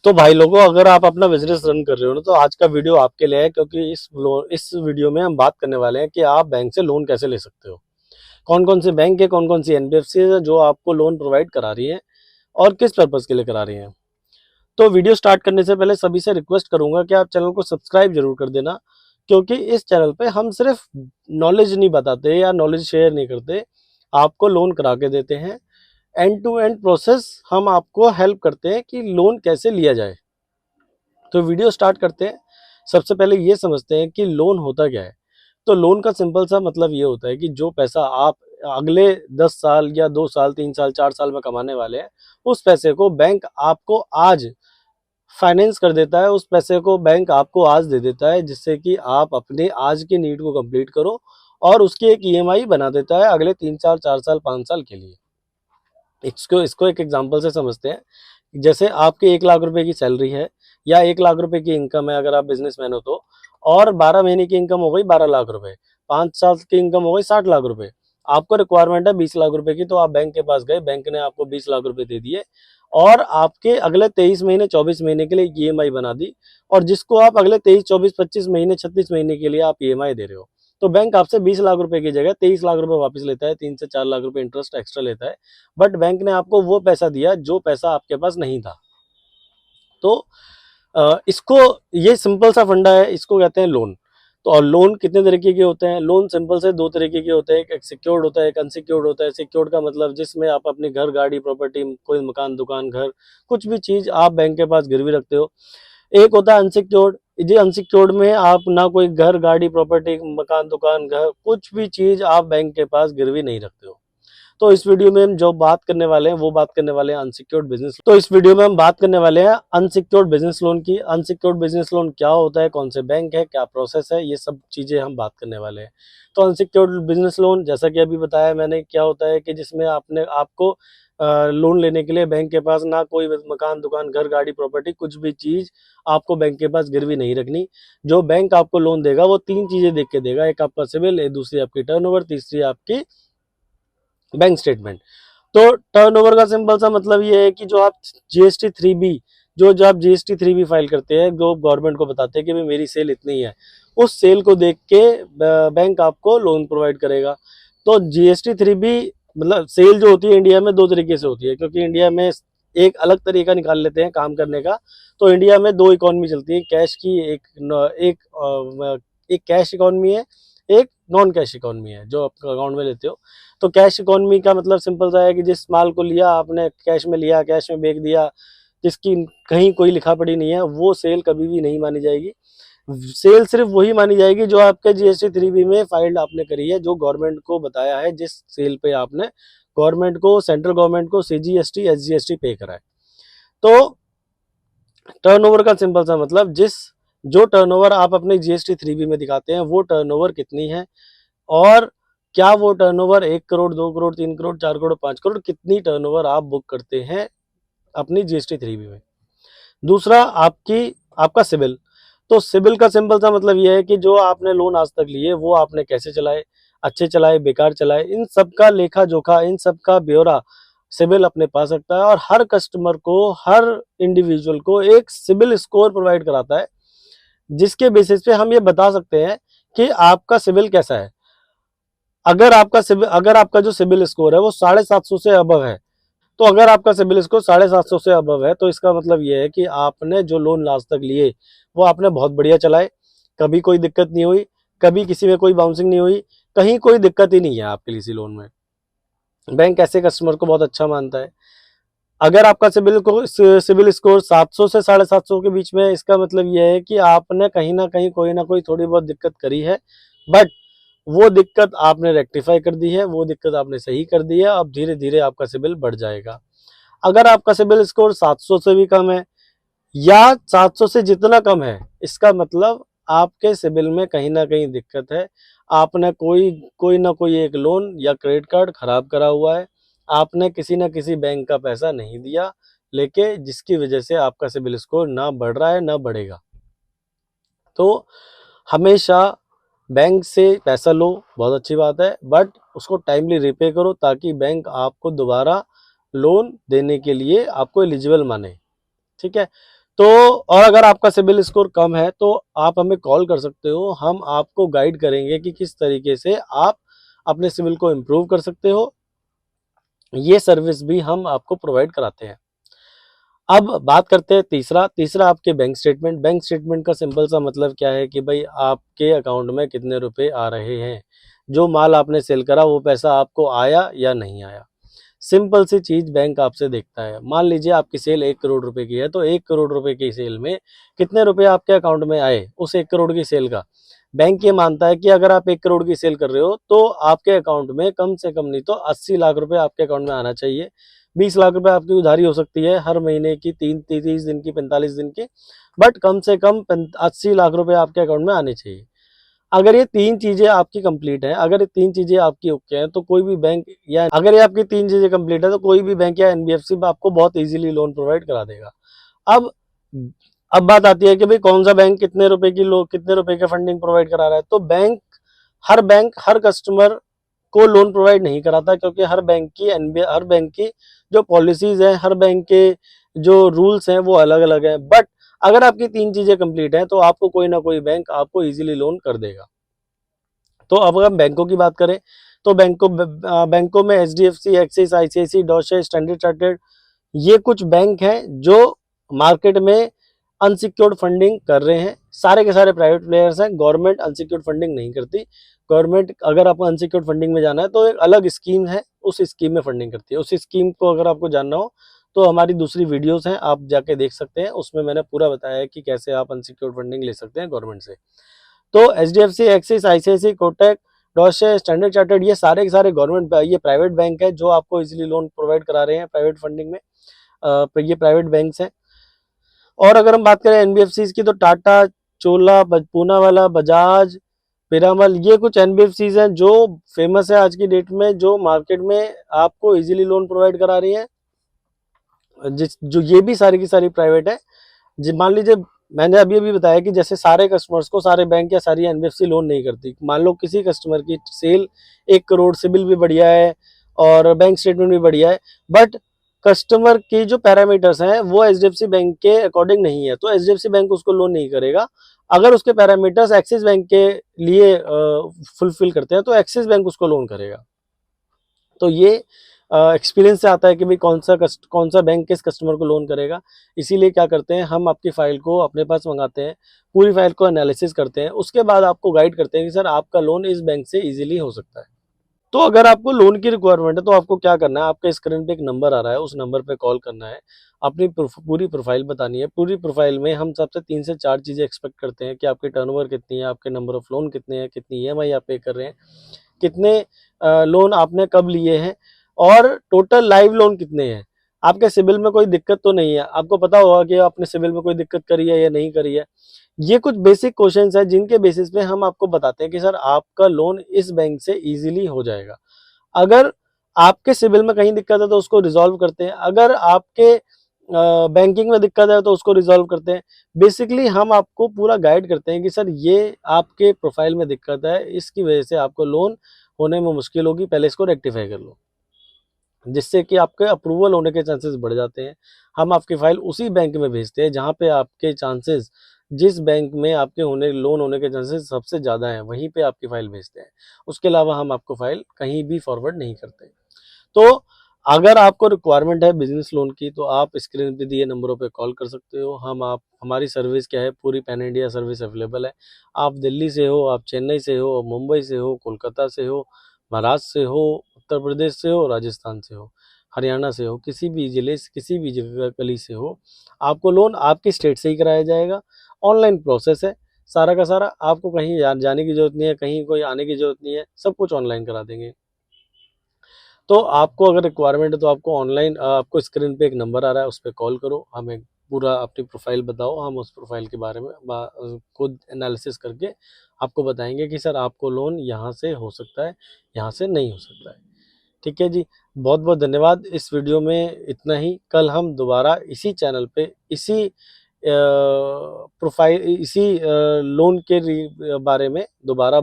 तो भाई लोगों, अगर आप अपना बिजनेस रन कर रहे हो ना, तो आज का वीडियो आपके लिए है, क्योंकि इस वीडियो में हम बात करने वाले हैं कि आप बैंक से लोन कैसे ले सकते हो। कौन कौन से बैंक है, कौन कौन सी एनबीएफसी है जो आपको लोन प्रोवाइड करा रही है और किस पर्पज़ के लिए करा रही है। तो वीडियो स्टार्ट करने से पहले सभी से रिक्वेस्ट करूंगा कि आप चैनल को सब्सक्राइब जरूर कर देना, क्योंकि इस चैनल पे हम सिर्फ नॉलेज नहीं बताते या नॉलेज शेयर नहीं करते, आपको लोन करा के देते हैं। एंड टू एंड प्रोसेस हम आपको हेल्प करते हैं कि लोन कैसे लिया जाए। तो वीडियो स्टार्ट करते हैं। सबसे पहले ये समझते हैं कि लोन होता क्या है। तो लोन का सिंपल सा मतलब ये होता है कि जो पैसा आप अगले 10 साल या 2 साल 3 साल 4 साल में कमाने वाले हैं, उस पैसे को बैंक आपको आज फाइनेंस कर देता है। उस पैसे को बैंक आपको आज दे देता है, जिससे कि आप अपने आज के नीड को कंप्लीट करो, और उसकी एक ईएमआई बना देता है अगले 3 साल 4 साल 5 साल के लिए। इसको इसको एक एग्जांपल से समझते हैं। जैसे आपके 1 लाख रुपए की सैलरी है या 1 लाख रुपए की इनकम है अगर आप बिजनेसमैन हो तो, और 12 महीने की इनकम हो गई 12 लाख रुपए, 5 साल की इनकम हो गई 60 लाख रुपए। आपको रिक्वायरमेंट है 20 लाख रुपए की, तो आप बैंक के पास गए, बैंक ने आपको 20 लाख रुपए दे दिए और आपके अगले 23 महीने 24 महीने के लिए ईएमआई बना दी, और जिसको आप अगले 23 24 25 महीने 36 महीने के लिए आप ईएमआई दे रहे हो। तो बैंक आपसे 20 लाख रुपए की जगह 23 लाख रुपए वापस लेता है, 3 से 4 लाख रुपए इंटरेस्ट एक्स्ट्रा लेता है। बट बैंक ने आपको वो पैसा दिया जो पैसा आपके पास नहीं था। तो इसको, ये सिंपल सा फंडा है, इसको कहते हैं लोन। तो और लोन कितने तरीके के होते हैं? लोन सिंपल से दो तरीके के होते हैं, एक सिक्योर्ड होता है, एक अनसिक्योर्ड होता है। सिक्योर्ड का मतलब जिसमें आप अपने घर, गाड़ी, प्रॉपर्टी, कोई मकान, दुकान, घर, कुछ भी चीज आप बैंक के पास गिरवी रखते हो। एक होता है अनसिक्योर्ड। जी, अनसिक्योर्ड में आप ना कोई घर, गाड़ी, प्रॉपर्टी, मकान, दुकान, घर, कुछ भी चीज आप बैंक के पास गिरवी नहीं रखते हो। तो इस वीडियो में हम जो बात करने वाले हैं वो बात करने वाले हैं अनसिक्योर्ड बिजनेस। तो इस वीडियो में हम बात करने वाले हैं अनसिक्योर्ड बिजनेस लोन की। अनसिक्योर्ड बिजनेस लोन क्या होता है, कौन से बैंक है, क्या प्रोसेस है, ये सब चीजें हम बात करने वाले हैं। तो अनसिक्योर्ड बिजनेस लोन, जैसा कि अभी बताया मैंने, क्या होता है कि जिसमें आपको लोन लेने के लिए बैंक के पास ना कोई मकान, दुकान, घर, गाड़ी, प्रॉपर्टी, कुछ भी चीज आपको बैंक के पास गिरवी नहीं रखनी। जो बैंक आपको लोन देगा वो तीन चीजें देख के देगा, एक आपका सिविल, दूसरी आपकी टर्नओवर, तीसरी आपकी बैंक स्टेटमेंट। तो टर्नओवर का सिंपल सा मतलब ये है कि जो आप GST 3B, जो आप GST 3B फाइल करते हैं, जो गवर्नमेंट को बताते हैं कि भाई मेरी सेल इतनी है, उस सेल को देख के बैंक आपको लोन प्रोवाइड करेगा। तो GST 3B मतलब सेल जो होती है इंडिया में दो तरीके से होती है, क्योंकि इंडिया में एक अलग तरीका निकाल लेते हैं काम करने का। तो इंडिया में दो इकोनॉमी चलती है, कैश की एक कैश इकोनॉमी है, एक नॉन कैश इकोनॉमी है जो आप अकाउंट में लेते हो। तो कैश इकोनॉमी का मतलब सिंपल सा है कि जिस माल को लिया आपने, कैश में लिया, कैश में बेच दिया, जिसकी कहीं कोई लिखा पड़ी नहीं है, वो सेल कभी भी नहीं मानी जाएगी। सेल सिर्फ वही मानी जाएगी जो आपके GST 3B में फाइल्ड आपने करी है, जो गवर्नमेंट को बताया है, जिस सेल पे आपने गवर्नमेंट को, सेंट्रल गवर्नमेंट को CGST SGST पे करा है। तो टर्नओवर का सिंपल सा मतलब जो टर्नओवर आप अपने GST 3B में दिखाते हैं वो टर्नओवर कितनी है, और क्या वो टर्नओवर 1 करोड़, 2 करोड़, 3 करोड़, 4 करोड़, 5 करोड़, कितनी टर्नओवर आप बुक करते हैं अपनी GST 3B में। दूसरा आपका सिबिल। तो सिबिल का सिंपल सा मतलब ये है कि जो आपने लोन आज तक लिए वो आपने कैसे चलाए, अच्छे चलाए, बेकार चलाए, इन सब का लेखा जोखा, इन सब का ब्यौरा सिबिल अपने पास रखता है। और हर कस्टमर को, हर इंडिविजुअल को एक सिबिल स्कोर प्रोवाइड कराता है, जिसके बेसिस पे हम ये बता सकते हैं कि आपका सिबिल कैसा है। अगर आपका जो सिबिल स्कोर है वो 750 से अबव है, तो अगर आपका सिबिल स्कोर 750 से अबव है, तो इसका मतलब ये है कि आपने जो लोन आज तक लिए वो आपने बहुत बढ़िया चलाए, कभी कोई दिक्कत नहीं हुई, कभी किसी में कोई बाउंसिंग नहीं हुई, कहीं कोई दिक्कत ही नहीं है आपके लिए लोन में। बैंक ऐसे कस्टमर को बहुत अच्छा मानता है। अगर आपका सिबिल स्कोर 700 से 750 के बीच में है, इसका मतलब यह है कि आपने कहीं ना कहीं कोई ना कोई थोड़ी बहुत दिक्कत करी है, बट वो दिक्कत आपने रेक्टिफाई कर दी है, वो दिक्कत आपने सही कर दी है। अब धीरे धीरे आपका सिबिल बढ़ जाएगा। अगर आपका सिबिल स्कोर 700 से भी कम है या 700 से जितना कम है, इसका मतलब आपके सिबिल में कहीं ना कहीं दिक्कत है। आपने कोई कोई ना कोई एक लोन या क्रेडिट कार्ड खराब करा हुआ है, आपने किसी ना किसी बैंक का पैसा नहीं दिया लेके, जिसकी वजह से आपका सिबिल स्कोर ना बढ़ रहा है ना बढ़ेगा। तो हमेशा बैंक से पैसा लो, बहुत अच्छी बात है, बट उसको टाइमली रिपे करो, ताकि बैंक आपको दोबारा लोन देने के लिए आपको एलिजिबल माने। ठीक है। तो और अगर आपका सिबिल स्कोर कम है तो आप हमें कॉल कर सकते हो, हम आपको गाइड करेंगे कि किस तरीके से आप अपने सिबिल को इम्प्रूव कर सकते हो। ये सर्विस भी हम आपको प्रोवाइड कराते हैं। अब बात करते हैं तीसरा आपके बैंक स्टेटमेंट। बैंक स्टेटमेंट का सिंपल सा मतलब क्या है कि भाई आपके अकाउंट में कितने रुपए आ रहे हैं, जो माल आपने सेल करा वो पैसा आपको आया या नहीं आया। सिंपल सी चीज बैंक आपसे देखता है। मान लीजिए आपकी सेल 1 करोड़ रुपए की है, तो 1 करोड़ रुपए की सेल में कितने रुपए आपके अकाउंट में आए उस 1 करोड़ की सेल का। बैंक ये मानता है कि अगर आप 1 करोड़ की सेल कर रहे हो तो आपके अकाउंट में कम से कम नहीं तो 80 लाख रुपए आपके अकाउंट में आना चाहिए। 20 लाख रुपए आपकी उधारी हो सकती है हर महीने की, 30 दिन की, 45 दिन की, बट कम से कम 80 लाख रुपए आपके अकाउंट में आने चाहिए। अगर ये तीन चीजें आपकी कंप्लीट है, अगर ये तीन चीजें आपकी ओके हैं, तो कोई भी बैंक या अगर ये आपकी तीन चीजें कंप्लीट है तो कोई भी बैंक या एनबीएफसी आपको बहुत इजीली लोन प्रोवाइड करा देगा। अब अब बात आती है कि भाई कौन सा बैंक कितने रुपए का फंडिंग प्रोवाइड करा रहा है। तो बैंक हर कस्टमर को लोन प्रोवाइड नहीं कराता, क्योंकि हर बैंक की जो पॉलिसीज है, हर बैंक के जो रूल्स हैं वो अलग अलग है। बट अगर आपकी तीन चीजें कंप्लीट है तो आपको कोई ना कोई बैंक आपको इजीली लोन कर देगा। तो अब अगर बैंकों की बात करें तो बैंकों में HDFC, Axis, ICICI, Deutsche, Standard Chartered, ये कुछ बैंक हैं जो मार्केट में अनसिक्योर्ड फंडिंग कर रहे हैं। सारे के सारे प्राइवेट प्लेयर्स हैं, गवर्नमेंट अनसिक्योर्ड फंडिंग नहीं करती। गवर्नमेंट अगर आपको अनसिक्योर्ड फंडिंग में जाना है तो एक अलग स्कीम है, उस स्कीम में फंडिंग करती है। उस स्कीम को अगर आपको जानना हो तो हमारी दूसरी वीडियोस हैं, आप जाके देख सकते हैं, उसमें मैंने पूरा बताया है कि कैसे आप अनसिक्योर्ड फंडिंग ले सकते हैं गवर्नमेंट से। तो HDFC, Axis, ICICI, Kotak, Deutsche, Standard Chartered, ये सारे के सारे ये प्राइवेट बैंक है जो आपको इजीली लोन प्रोवाइड करा रहे हैं प्राइवेट फंडिंग में। ये प्राइवेट बैंक्स हैं। और अगर हम बात करें एनबीएफसी की तो टाटा, चोला, पूनावाला, बजाज, पिरामल, ये कुछ एनबीएफसीज हैं जो फेमस है आज की डेट में, जो मार्केट में आपको इजीली लोन प्रोवाइड करा रही है। जो ये भी सारी की सारी प्राइवेट है। मान लीजिए मैंने अभी अभी बताया कि जैसे सारे कस्टमर्स को सारे बैंक या सारी एनबीएफसी लोन नहीं करती। मान लो किसी कस्टमर की सेल 1 करोड़, सिबिल भी बढ़िया है और बैंक स्टेटमेंट भी बढ़िया है, बट कस्टमर की जो पैरामीटर्स हैं वो एचडीएफसी बैंक के अकॉर्डिंग नहीं है, तो एचडीएफसी बैंक उसको लोन नहीं करेगा। अगर उसके पैरामीटर्स एक्सिस बैंक के लिए फुलफिल करते हैं तो एक्सिस बैंक उसको लोन करेगा। तो ये एक्सपीरियंस से आता है कि भाई कौन सा बैंक किस कस्टमर को लोन करेगा। इसीलिए क्या करते हैं, हम आपकी फाइल को अपने पास मंगाते हैं, पूरी फाइल को एनालिसिस करते हैं, उसके बाद आपको गाइड करते हैं कि सर आपका लोन इस बैंक से इजीली हो सकता है। तो अगर आपको लोन की रिक्वायरमेंट है तो आपको क्या करना है, आपके स्क्रीन पे एक नंबर आ रहा है, उस नंबर पे कॉल करना है, अपनी पूरी प्रोफाइल बतानी है। पूरी प्रोफाइल में हम सबसे 3 से 4 चीज़ें एक्सपेक्ट करते हैं कि आपकी टर्नओवर कितनी है, आपके नंबर ऑफ लोन कितने हैं, कितनी ईएमआई आप पे कर रहे हैं, कितने लोन आपने कब लिए हैं, और टोटल लाइव लोन कितने हैं, आपके सिबिल में कोई दिक्कत तो नहीं है। आपको पता होगा कि आपने सिबिल में कोई दिक्कत करी है या नहीं करी है। ये कुछ बेसिक क्वेश्चंस हैं जिनके बेसिस पे हम आपको बताते हैं कि सर आपका लोन इस बैंक से इजीली हो जाएगा। अगर आपके सिबिल में कहीं दिक्कत है तो उसको रिजॉल्व करते हैं, अगर आपके बैंकिंग में दिक्कत है तो उसको रिजॉल्व करते हैं। बेसिकली हम आपको पूरा गाइड करते हैं कि सर ये आपके प्रोफाइल में दिक्कत है, इसकी वजह से आपको लोन होने में मुश्किल होगी, पहले इसको रेक्टिफाई कर लो, जिससे कि आपके अप्रूवल होने के चांसेस बढ़ जाते हैं। हम आपकी फाइल उसी बैंक में भेजते हैं जहाँ पे आपके चांसेस, जिस बैंक में आपके लोन होने के चांसेस सबसे ज़्यादा हैं, वहीं पे आपकी फाइल भेजते हैं। उसके अलावा हम आपको फाइल कहीं भी फॉरवर्ड नहीं करते। तो अगर आपको रिक्वायरमेंट है बिजनेस लोन की तो आप स्क्रीन पे दिए नंबरों पे कॉल कर सकते हो। हमारी सर्विस क्या है, पूरी पैन इंडिया सर्विस अवेलेबल है। आप दिल्ली से हो, आप चेन्नई से हो, मुंबई से हो, कोलकाता से हो, महाराष्ट्र से हो, उत्तर प्रदेश से हो, राजस्थान से हो, हरियाणा से हो, किसी भी जिले से, किसी भी जगह गली से हो, आपको लोन आपकी स्टेट से ही कराया जाएगा। ऑनलाइन प्रोसेस है सारा का सारा, आपको कहीं जाने की जरूरत नहीं है, कहीं कोई आने की जरूरत नहीं है, सब कुछ ऑनलाइन करा देंगे। तो आपको अगर रिक्वायरमेंट है तो आपको ऑनलाइन, आपको स्क्रीन पे एक नंबर आ रहा है, उस पर कॉल करो, हमें पूरा अपनी प्रोफाइल बताओ, हम उस प्रोफाइल के बारे में खुद एनालिसिस करके आपको बताएंगे कि सर आपको लोन यहाँ से हो सकता है, यहाँ से नहीं हो सकता है। ठीक है जी, बहुत बहुत धन्यवाद। इस वीडियो में इतना ही। कल हम दोबारा इसी चैनल पे इसी लोन के बारे में दोबारा